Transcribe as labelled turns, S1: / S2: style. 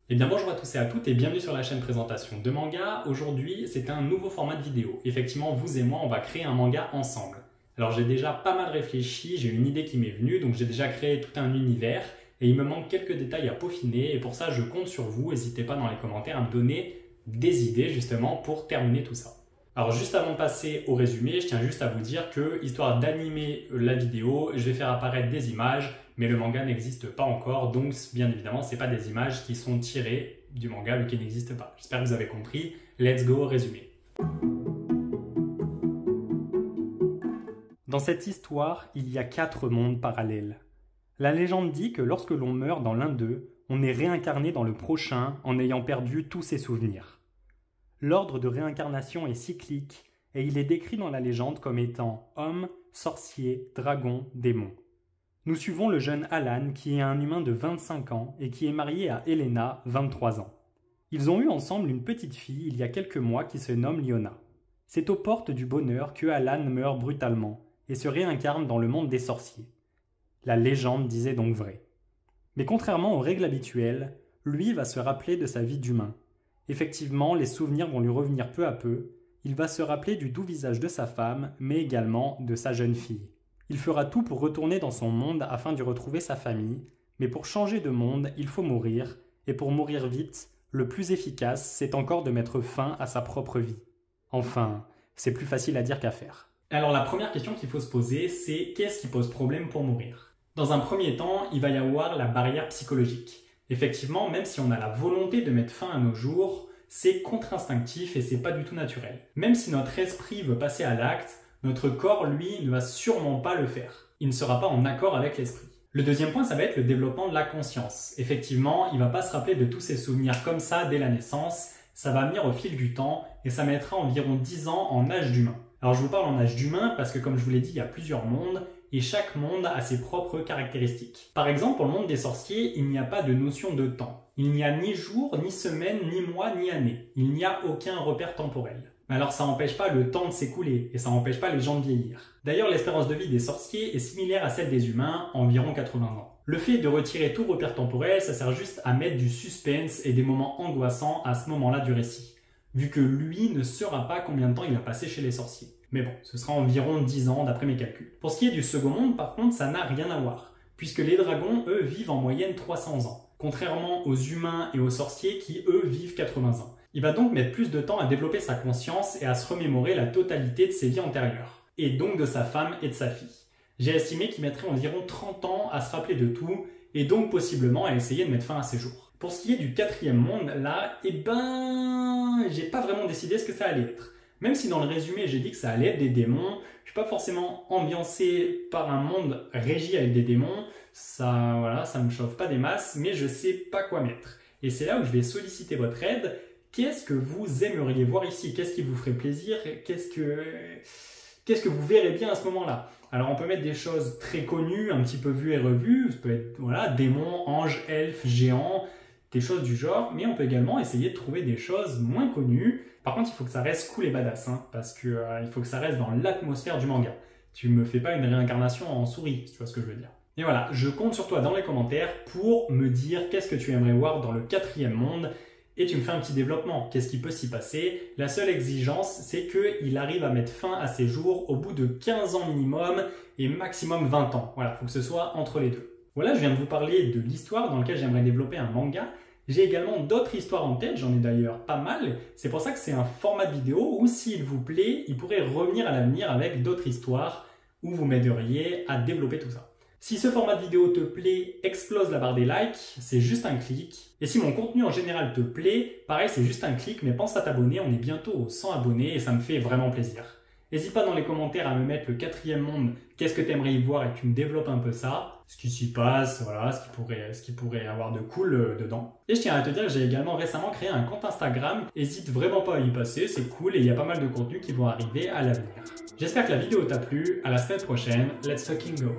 S1: Eh bien bonjour à tous et à toutes et bienvenue sur la chaîne présentation de manga. Aujourd'hui c'est un nouveau format de vidéo. Effectivement vous et moi on va créer un manga ensemble. Alors j'ai déjà pas mal réfléchi, j'ai une idée qui m'est venue, donc j'ai déjà créé tout un univers et il me manque quelques détails à peaufiner et pour ça je compte sur vous. N'hésitez pas dans les commentaires à me donner des idées justement pour terminer tout ça. Alors juste avant de passer au résumé, je tiens juste à vous dire que, histoire d'animer la vidéo, je vais faire apparaître des images, mais le manga n'existe pas encore, donc bien évidemment, ce n'est pas des images qui sont tirées du manga vu qu'il n'existe pas. J'espère que vous avez compris. Let's go au résumé. Dans cette histoire, il y a 4 mondes parallèles. La légende dit que lorsque l'on meurt dans l'un d'eux, on est réincarné dans le prochain en ayant perdu tous ses souvenirs. L'ordre de réincarnation est cyclique et il est décrit dans la légende comme étant homme, sorcier, dragon, démon. Nous suivons le jeune Alan qui est un humain de 25 ans et qui est marié à Elena, 23 ans. Ils ont eu ensemble une petite fille il y a quelques mois qui se nomme Liona. C'est aux portes du bonheur que Alan meurt brutalement et se réincarne dans le monde des sorciers. La légende disait donc vrai. Mais contrairement aux règles habituelles, lui va se rappeler de sa vie d'humain. Effectivement, les souvenirs vont lui revenir peu à peu. Il va se rappeler du doux visage de sa femme, mais également de sa jeune fille. Il fera tout pour retourner dans son monde afin d'y retrouver sa famille, mais pour changer de monde, il faut mourir, et pour mourir vite, le plus efficace, c'est encore de mettre fin à sa propre vie. Enfin, c'est plus facile à dire qu'à faire. Alors la première question qu'il faut se poser, c'est qu'est-ce qui pose problème pour mourir? Dans un premier temps, il va y avoir la barrière psychologique. Effectivement, même si on a la volonté de mettre fin à nos jours, c'est contre-instinctif et c'est pas du tout naturel. Même si notre esprit veut passer à l'acte, notre corps, lui, ne va sûrement pas le faire. Il ne sera pas en accord avec l'esprit. Le deuxième point, ça va être le développement de la conscience. Effectivement, il ne va pas se rappeler de tous ses souvenirs comme ça dès la naissance. Ça va venir au fil du temps et ça mettra environ 10 ans en âge d'humain. Alors je vous parle en âge d'humain parce que comme je vous l'ai dit, il y a plusieurs mondes et chaque monde a ses propres caractéristiques. Par exemple, pour le monde des sorciers, il n'y a pas de notion de temps. Il n'y a ni jour, ni semaine, ni mois, ni année. Il n'y a aucun repère temporel. Mais alors ça n'empêche pas le temps de s'écouler et ça n'empêche pas les gens de vieillir. D'ailleurs, l'espérance de vie des sorciers est similaire à celle des humains, environ 80 ans. Le fait de retirer tout repère temporel, ça sert juste à mettre du suspense et des moments angoissants à ce moment-là du récit, vu que lui ne saura pas combien de temps il a passé chez les sorciers. Mais bon, ce sera environ 10 ans d'après mes calculs. Pour ce qui est du second monde, par contre, ça n'a rien à voir, puisque les dragons, eux, vivent en moyenne 300 ans, contrairement aux humains et aux sorciers qui, eux, vivent 80 ans. Il va donc mettre plus de temps à développer sa conscience et à se remémorer la totalité de ses vies antérieures, et donc de sa femme et de sa fille. J'ai estimé qu'il mettrait environ 30 ans à se rappeler de tout, et donc possiblement à essayer de mettre fin à ses jours. Pour ce qui est du quatrième monde, là, j'ai pas vraiment décidé ce que ça allait être. Même si dans le résumé j'ai dit que ça allait être des démons, je suis pas forcément ambiancé par un monde régi avec des démons, ça me chauffe pas des masses, mais je sais pas quoi mettre. Et c'est là où je vais solliciter votre aide. Qu'est-ce que vous aimeriez voir ici? Qu'est-ce qui vous ferait plaisir? Qu'est-ce que vous verrez bien à ce moment-là? Alors on peut mettre des choses très connues, un petit peu vues et revues, ça peut être voilà, démons, anges, elfes, géants, des choses du genre, mais on peut également essayer de trouver des choses moins connues. Par contre, il faut que ça reste cool et badass, hein, parce que il faut que ça reste dans l'atmosphère du manga. Tu me fais pas une réincarnation en souris, si tu vois ce que je veux dire. Et voilà, je compte sur toi dans les commentaires pour me dire qu'est-ce que tu aimerais voir dans le quatrième monde, et tu me fais un petit développement. Qu'est-ce qui peut s'y passer? La seule exigence, c'est qu'il arrive à mettre fin à ses jours au bout de 15 ans minimum et maximum 20 ans. Voilà, il faut que ce soit entre les deux. Voilà, je viens de vous parler de l'histoire dans laquelle j'aimerais développer un manga. J'ai également d'autres histoires en tête, j'en ai d'ailleurs pas mal. C'est pour ça que c'est un format de vidéo où, s'il vous plaît, il pourrait revenir à l'avenir avec d'autres histoires où vous m'aideriez à développer tout ça. Si ce format de vidéo te plaît, explose la barre des likes, c'est juste un clic. Et si mon contenu en général te plaît, pareil, c'est juste un clic, mais pense à t'abonner, on est bientôt aux 100 abonnés et ça me fait vraiment plaisir. N'hésite pas dans les commentaires à me mettre le quatrième monde, qu'est-ce que tu aimerais y voir et que tu me développes un peu ça, ce qui s'y passe, voilà, ce qui pourrait avoir de cool dedans. Et je tiens à te dire que j'ai également récemment créé un compte Instagram, n'hésite vraiment pas à y passer, c'est cool et il y a pas mal de contenus qui vont arriver à l'avenir. J'espère que la vidéo t'a plu, à la semaine prochaine, let's fucking go!